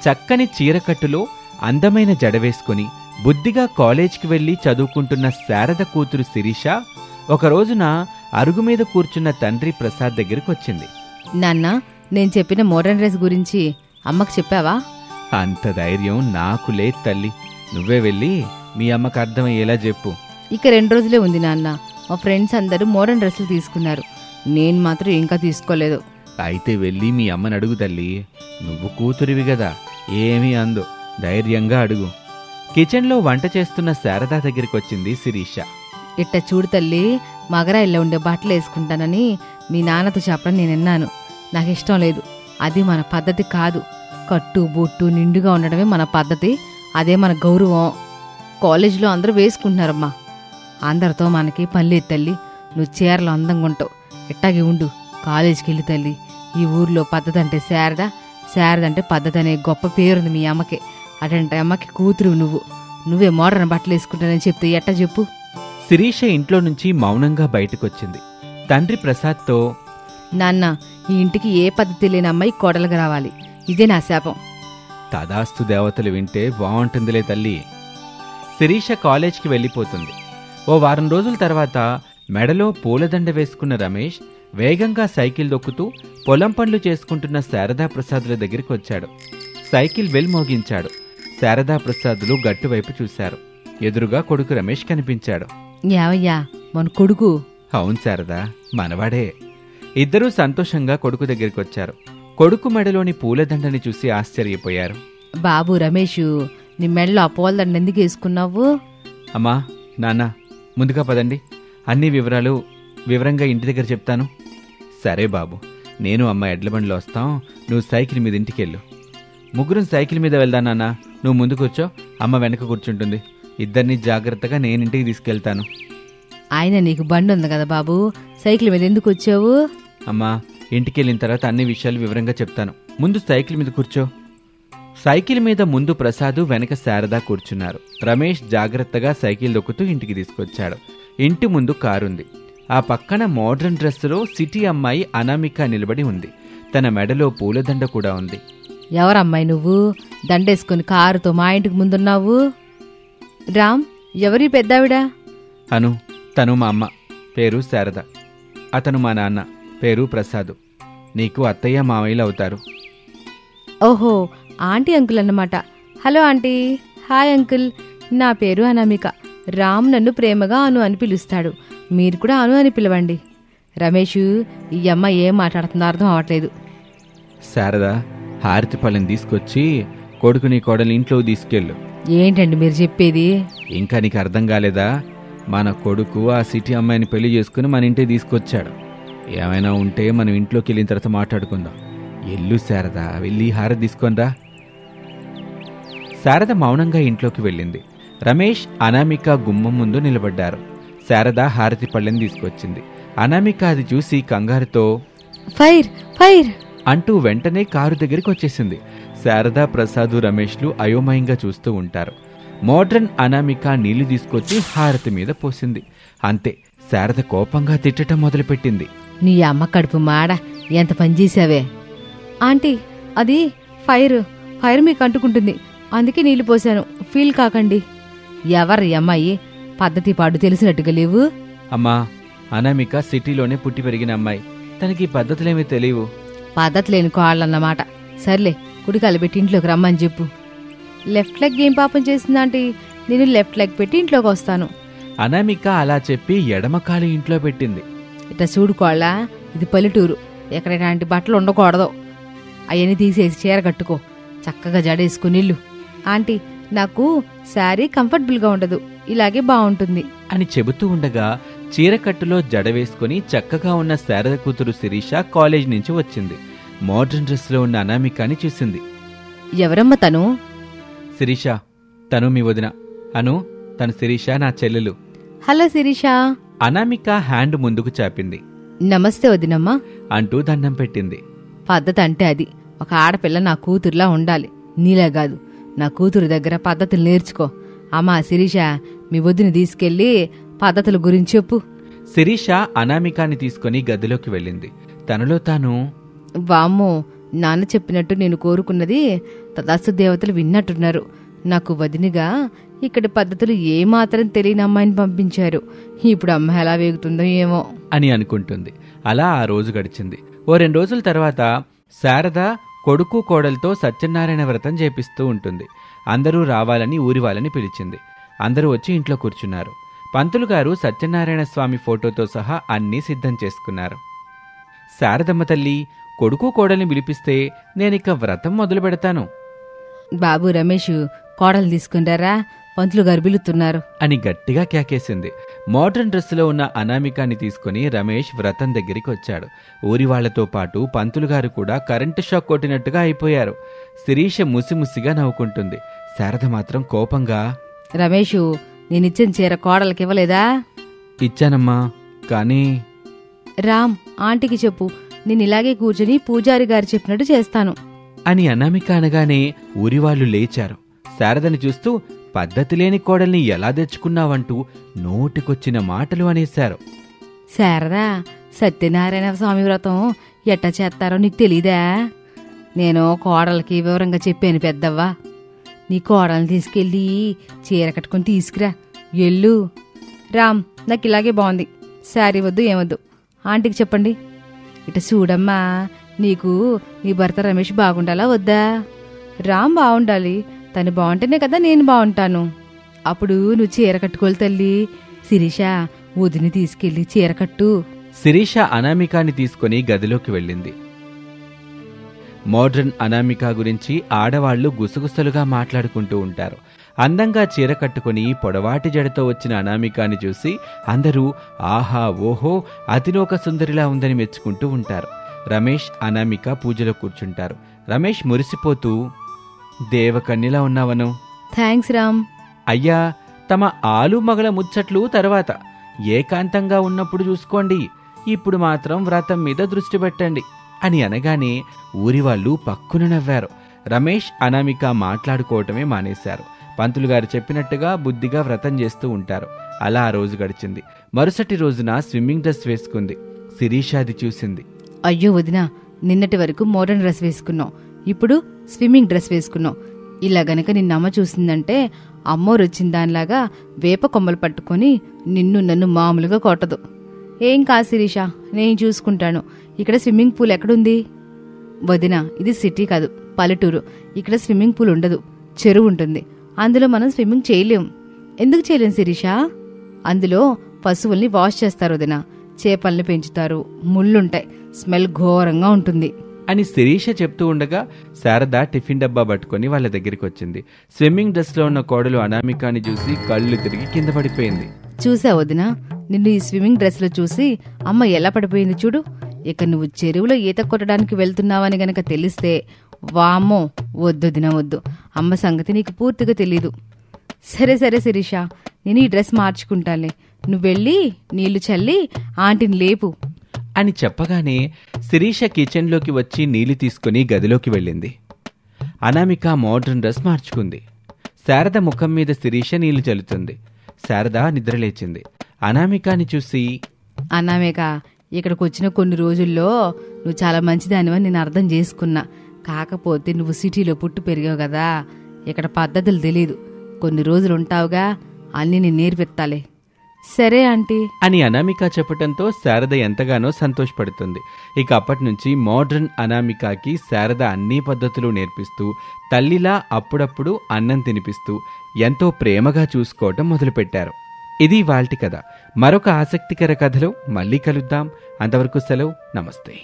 చక్కని చీరకట్టులో అందమైన జడవేసుకుని బుద్ధిగా కాలేజ్కి వెళ్లి చదువుకుంటున్న శారద కూతురు శిరీష ఒకరోజున అరుగుమీద కూర్చున్న తండ్రి ప్రసాద్ దగ్గరికొచ్చింది. నాన్న, నేను చెప్పిన మోడర్న్ డ్రెస్ గురించి అమ్మకు చెప్పావా? అంత ధైర్యం నాకు లేదు తల్లి. నువ్వే వెళ్ళి మీ అమ్మకు అర్థమయ్యేలా చెప్పు. ఇక 2 రోజులే ఉంది నాన్న. మా ఫ్రెండ్స్ అందరూ మోడర్న్ డ్రెస్సులు తీసుకున్నారు, నేను మాత్రం ఇంకా తీసుకోలేదు. అయితే వెళ్ళి మీ అమ్మని అడుగు తల్లి. నువ్వు కూతురివి గదా, ఏమీ అందు, ధైర్యంగా అడుగు. కిచెన్లో వంట చేస్తున్న శారద దగ్గరికొచ్చింది శిరీష. ఇట్ట చూడు తల్లి, మగరాయిల్లో ఉండే బట్టలు వేసుకుంటానని మీ నాన్నతో చెప్పడం నేను విన్నాను. నాకు ఇష్టం లేదు. అది మన పద్ధతి కాదు. కట్టు బొట్టు నిండుగా ఉండడమే మన పద్ధతి, అదే మన గౌరవం. కాలేజీలో అందరూ వేసుకుంటున్నారమ్మా. అందరితో మనకి పని లేదు తల్లి. నువ్వు చీరలో అందంగా ఉంటావు, ఇట్టాగే ఉండు. కాలేజీకి వెళ్ళి తల్లి. ఈ ఊర్లో పద్ధతి అంటే శారద, శారద అంటే పద్ధతి అనే గొప్ప పేరుంది మీ అమ్మకి. అటంటే అమ్మకి కూతురు నువ్వే మోడర్న్ బట్టలు వేసుకుంటానని చెప్తే ఎట్టా చెప్పు? శిరీష ఇంట్లో నుంచి మౌనంగా బయటకొచ్చింది. తండ్రి ప్రసాద్తో, నాన్న, ఈ ఇంటికి ఏ పద్ధతి లేని అమ్మాయి కోడలుగా రావాలి, ఇదే నా శాపం. తదాస్తు దేవతలు వింటే బాగుంటుందిలే తల్లి. శిరీష కాలేజ్కి వెళ్ళిపోతుంది. ఓ వారం రోజుల తర్వాత మెడలో పూలదండ వేసుకున్న రమేష్ వేగంగా సైకిల్ దొక్కుతూ పొలం పనులు చేసుకుంటున్న శారదా ప్రసాదుల దగ్గరికి వచ్చాడు. సైకిల్ బెల్ మోగించాడు. శారదా ప్రసాదులు గట్టువైపు చూశారు. ఎదురుగా కొడుకు రమేష్ కనిపించాడు. యావయ్యా, మన కొడుకు? అవును శారదా, మనవాడే. ఇద్దరూ సంతోషంగా కొడుకు దగ్గరికొచ్చారు. కొడుకు మెడలోని పూలదండని చూసి ఆశ్చర్యపోయారు. బాబు రమేషు, నీ మెడలో ఆ పూలదండ ఎందుకు వేసుకున్నావు? అమ్మా, నాన్న, ముందుగా పదండి. అన్ని వివరాలు వివరంగా ఇంటి దగ్గర చెప్తాను. సరే బాబు, నేను అమ్మ ఎడ్లబండిలో వస్తాం, నువ్వు సైకిల్ మీద ఇంటికెళ్ళు. ముగ్గురం సైకిల్ మీద వెళ్దా నాన్న. నువ్వు ముందు కూర్చో, అమ్మ వెనక కూర్చుంటుంది. ఇద్దరిని జాగ్రత్తగా నేనింటికి తీసుకెళ్తాను. ఆయన నీకు బండి ఉంది కదా బాబు, సైకిల్ మీద ఎందుకు వచ్చావు? అమ్మా, ఇంటికెళ్ళిన తర్వాత అన్ని విషయాలు వివరంగా చెప్తాను. ముందు సైకిల్ మీద కూర్చో. సైకిల్ మీద ముందు ప్రసాదు, వెనక శారద కూర్చున్నారు. రమేష్ జాగ్రత్తగా సైకిల్ దొక్కుతూ ఇంటికి తీసుకొచ్చాడు. ఇంటి ముందు కారుంది. ఆ పక్కన మోడ్రన్ డ్రెస్సులో సిటీ అమ్మాయి అనామిక నిలబడి ఉంది. తన మెడలో పూలదండ కూడా ఉంది. ఎవరమ్మాయి నువ్వు దండేసుకుని కారుతో మా ఇంటికి ముందున్నావు? రామ్, ఎవరి పెద్దావిడా? అను, తను మా అమ్మ, పేరు శారద. అతను మా నాన్న, పేరు ప్రసాదు. నీకు అత్తయ్య మామయ్యలు అవుతారు. ఓహో, ఆంటీ అంకుల్ అన్నమాట. Hello aunty. హాయ్ అంకుల్, నా పేరు అనామిక. రామ్ నన్ను ప్రేమగా అను అని పిలుస్తాడు, మీరు కూడా అను అని పిలవండి. రమేషు, ఈ అమ్మ ఏం మాట్లాడుతుందో అర్థం అవట్లేదు. శారద, హారతి పళ్ళని తీసుకొచ్చి కొడుకుని కోడలు ఇంట్లో తీసుకెళ్ళు. ఏంటండి మీరు చెప్పేది? ఇంకా నీకు అర్థం కాలేదా? మన కొడుకు ఆ సిటీ అమ్మాయిని పెళ్లి చేసుకుని మన ఇంటికి తీసుకొచ్చాడు. ఏమైనా ఉంటే మనం ఇంట్లోకి వెళ్ళిన తర్వాత మాట్లాడుకుందాం. ఎల్లు శారద, వెళ్ళి హారతి తీసుకొనిరా. శారద మౌనంగా ఇంట్లోకి వెళ్ళింది. రమేష్, అనామిక గుమ్మం ముందు నిలబడ్డారు. శారద హారతి పళ్ళని తీసుకొచ్చింది. అనామిక అది చూసి కంగారుతో ఫైర్ ఫైర్ అంటూ వెంటనే కారు దగ్గరికి వచ్చేసింది. శారద, ప్రసాదు, రమేష్లు అయోమయంగా చూస్తూ ఉంటారు. మోడ్రన్ అనామిక నీళ్లు తీసుకొచ్చి హారతి మీద పోసింది. అంతే, శారద కోపంగా తిట్టడం మొదలుపెట్టింది. నీ అమ్మ కడుపు మాడ, ఎంత పనిచేసావే? ఆంటీ, అది ఫైర్ మీకు అంటుకుంటుంది, అందుకే నీళ్లు పోశాను, ఫీల్ కాకండి. ఎవరి అమ్మాయి? పద్ధతి పాడు తెలిసినట్టుగా లేవు. అమ్మా, అనామిక సిటీలోనే పుట్టి పెరిగిన అమ్మాయి, తనకి పద్ధతులేమీ తెలియవు. పద్ధతి లేని కోళ్ళన్నమాట. సర్లే, కుడికాలు పెట్టి ఇంట్లోకి రమ్మని చెప్పు. లెఫ్ట్ లెగ్ ఏం పాపం చేసిందంటే నేను లెఫ్ట్ లెగ్ పెట్టి ఇంట్లోకి వస్తాను. అనామిక అలా చెప్పి ఎడమకాలు ఇంట్లో పెట్టింది. ఇట్లా చూడుకోళ్ళ, ఇది పల్లెటూరు, ఎక్కడ ఇలాంటి బట్టలు ఉండకూడదు. అవన్నీ తీసేసి చీర కట్టుకో, చక్కగా జడేసుకుని ఇల్లు. ఆంటీ, నాకు శారీ కంఫర్టబుల్గా ఉండదు, ఇలాగే బాగుంటుంది అని చెబుతూ ఉండగా చీరకట్టులో జడ వేసుకుని చక్కగా ఉన్న శారద కూతురు శిరీష కాలేజ్ నుంచి వచ్చింది. మోడ్రన్ డ్రెస్లో ఉన్న అనామికాని చూసింది. ఎవరమ్మ తను? శిరీష, తను మీ వదిన. అను, తను శిరీష, నా చెల్లెలు. హలో శిరీష. అనామిక హ్యాండ్ ముందుకు చాపింది. నమస్తే వదినమ్మా అంటూ దండం పెట్టింది. పద్ధతి అంటే అది, ఒక ఆడపిల్ల నా కూతురులా ఉండాలి, నీలా కాదు. నా కూతురు దగ్గర పద్ధతులు నేర్చుకో. అమ్మా శిరీష, మీ వదిని తీసుకెళ్లి పద్ధతుల గురించి చెప్పు. శిరీష అనామికాని తీసుకుని గదిలోకి వెళ్ళింది. తనలో తాను, వామ్మో, నాన్న చెప్పినట్టు నేను కోరుకున్నది తదాస్తు దేవతలు విన్నట్టున్నారు. నాకు వదినిగా ఇక్కడి పద్ధతులు ఏమాత్రం తెలియని అమ్మాయిని పంపించారు. ఇప్పుడు అమ్మ ఎలా వేగుతుందో ఏమో అని అనుకుంటుంది. అలా ఆ రోజు గడిచింది. ఓ 2 రోజుల తర్వాత శారద కొడుకు కోడలతో సత్యనారాయణ వ్రతం చేపిస్తూ ఉంటుంది. అందరూ రావాలని ఊరి వాళ్ళని పిలిచింది. అందరూ వచ్చి ఇంట్లో కూర్చున్నారు. పంతులు గారు సత్యనారాయణ స్వామి ఫోటోతో సహా అన్నీ సిద్ధం చేసుకున్నారు. శారదమ్మ తల్లి, కొడుకు కోడల్ని పిలిపిస్తే నేనిక వ్రతం మొదలు పెడతాను బాబు రమేష్, కోడలు తీసుకుంటారా, పంతులు గారు పిలుతున్నారు అని గట్టిగా కేకేసింది. మోడ్రన్ డ్రెస్సులో ఉన్న అనామికాని తీసుకుని రమేష్ వ్రతం దగ్గరికి వచ్చాడు. ఊరి వాళ్లతో పాటు పంతులు గారు కూడా కరెంటు షాక్ కొట్టినట్టుగా అయిపోయారు. శిరీష ముసిముసిగా నవ్వుకుంటుంది. శారద మాత్రం కోపంగా, రమేషు, నేనిచ్చిన చీర కోడలకి ఇవ్వలేదా? ఇచ్చానమ్మా, కానీ రామ్, ఆంటీకి చెప్పు, నేను ఇలాగే కూర్చుని పూజారి గారు చెప్పినట్టు చేస్తాను అని అనామిక అనగానే ఊరివాళ్లు లేచారు. శారదని చూస్తూ పద్ధతి లేని కోడల్ని ఎలా తెచ్చుకున్నావంటూ నోటికొచ్చిన మాటలు అనేశారు. శారదా, సత్యనారాయణ స్వామి వ్రతం ఎట్టా చేస్తారో నీకు తెలీదా? నేను కోడలకి వివరంగా చెప్పాను పెద్దవ్వా. నీ కోడల్ని తీసుకెళ్ళి చీర కట్టుకుని తీసుకురా, ఎల్లు. రామ్, నాకు ఇలాగే బాగుంది, శారీ వద్దు ఏమొద్దు, ఆంటీకి చెప్పండి. ఇట చూడమ్మా, నీకు నీ భర్త రమేష్ బాగుండాలా వద్దా? రామ్ బాగుండాలి, తను బాగుంటేనే కదా నేను బాగుంటాను. అప్పుడు నువ్వు చీర కట్టుకోవాలి తల్లి. శిరీష, వదిని తీసుకెళ్ళి చీర కట్టు. శిరీష అనామికాని తీసుకుని గదిలోకి వెళ్ళింది. మోడ్రన్ అనామిక గురించి ఆడవాళ్లు గుసగుసలుగా మాట్లాడుకుంటూ ఉంటారు. అందంగా చీర కట్టుకుని పొడవాటి జడతో వచ్చిన అనామికాని చూసి అందరూ ఆహా ఓహో అతిలోక సుందరిలా ఉందని మెచ్చుకుంటూ ఉంటారు. రమేష్, అనామిక పూజలో కూర్చుంటారు. రమేష్ మురిసిపోతూ, దేవకన్యలా ఉన్నావను. థ్యాంక్స్ రామ్. అయ్యా, తమ ఆలు మగల ముచ్చట్లు తర్వాత ఏకాంతంగా ఉన్నప్పుడు చూసుకోండి, ఇప్పుడు మాత్రం వ్రతం మీద దృష్టి పెట్టండి అని అనగానే ఊరివాళ్లు పక్కున నవ్వారు. రమేష్, అనామిక మాట్లాడుకోవటమే మానేశారు. పంతులు గారు చెప్పినట్టుగా బుద్ధిగా వ్రతం చేస్తూ ఉంటారు. అలా ఆ రోజు గడిచింది. మరుసటి రోజున స్విమ్మింగ్ డ్రెస్ వేసుకుంది. శిరీష అది చూసింది. అయ్యో వదినా, నిన్నటి వరకు మోడర్న్ డ్రెస్ వేసుకున్నావు, ఇప్పుడు స్విమ్మింగ్ డ్రెస్ వేసుకున్నావు. ఇలా గనక నిన్నమ్మ చూసిందంటే అమ్మోరొచ్చిన దానిలాగా వేప కొమ్మలు పట్టుకొని నిన్ను నన్ను మామూలుగా కొట్టదు. ఏం కాదు శిరీష, నేను చూసుకుంటాను. ఇక్కడ స్విమ్మింగ్ పూల్ ఎక్కడుంది? వదినా, ఇది సిటీ కాదు, పల్లెటూరు. ఇక్కడ స్విమ్మింగ్ పూల్ ఉండదు, చెరువు ఉంటుంది. అందులో మనం స్విమ్మింగ్ చేయలేం. ఎందుకు చేయలేం శిరీష? అందులో పశువుల్ని వాష్ చేస్తారు వదినా, చేపల్ని పెంచుతారు, ముళ్ళుంటాయి, స్మెల్ ఘోరంగా ఉంటుంది అని శిరీష చెప్తూ ఉండగా శారద టిఫిన్ డబ్బా పట్టుకుని వాళ్ళ దగ్గరికి వచ్చింది. స్విమ్మింగ్ డ్రెస్లో ఉన్న కోడలు అనామికాని చూసి కళ్ళు తిరిగి కింద పడిపోయింది. చూసా వదినా, నిన్ను ఈ స్విమ్మింగ్ డ్రెస్లో చూసి అమ్మ ఎలా పడిపోయింది చూడు. ఇక నువ్వు చెరువులో ఈత కొట్టడానికి వెళ్తున్నావని గనక తెలిస్తే వామ్మో, వద్దు దిన వద్దు, అమ్మ సంగతి నీకు పూర్తిగా తెలీదు. సరే సరే శిరీష, నేను ఈ డ్రెస్ మార్చుకుంటానులే, నువ్వెళ్ళి నీళ్లు చల్లి ఆంటీని లేపు అని చెప్పగానే శిరీష కిచెన్లోకి వచ్చి నీళ్లు తీసుకుని గదిలోకి వెళ్ళింది. అనామిక మోడ్రన్ డ్రెస్ మార్చుకుంది. శారద ముఖం మీద శిరీష నీళ్లు చల్లుతుంది. శారద నిద్రలేచింది. అనామికాని చూసి, అనామిక, ఇక్కడికి వచ్చిన కొన్ని రోజుల్లో నువ్వు చాలా మంచిదానివని నేను అర్థం చేసుకున్నా. కాకపోతే నువ్వు సిటీలో పుట్టి పెరిగావు కదా, ఇక్కడ పద్ధతులు తెలీదు. కొన్ని రోజులు ఉంటావుగా, అన్నీ నేను నేర్పిస్తాలే. సరే ఆంటీ అని అనామిక చెప్పటంతో శారద ఎంతగానో సంతోషపడుతుంది. ఇక అప్పటి నుంచి మోడ్రన్ అనామికకి శారద అన్ని పద్ధతులు నేర్పిస్తూ, తల్లిలా అప్పుడప్పుడు అన్నం తినిపిస్తూ ఎంతో ప్రేమగా చూసుకోవటం మొదలుపెట్టారు. ఇది ఇవాల్టి కథ. మరొక ఆసక్తికర కథలో మళ్ళీ కలుద్దాం. అంతవరకు సెలవు. నమస్తే.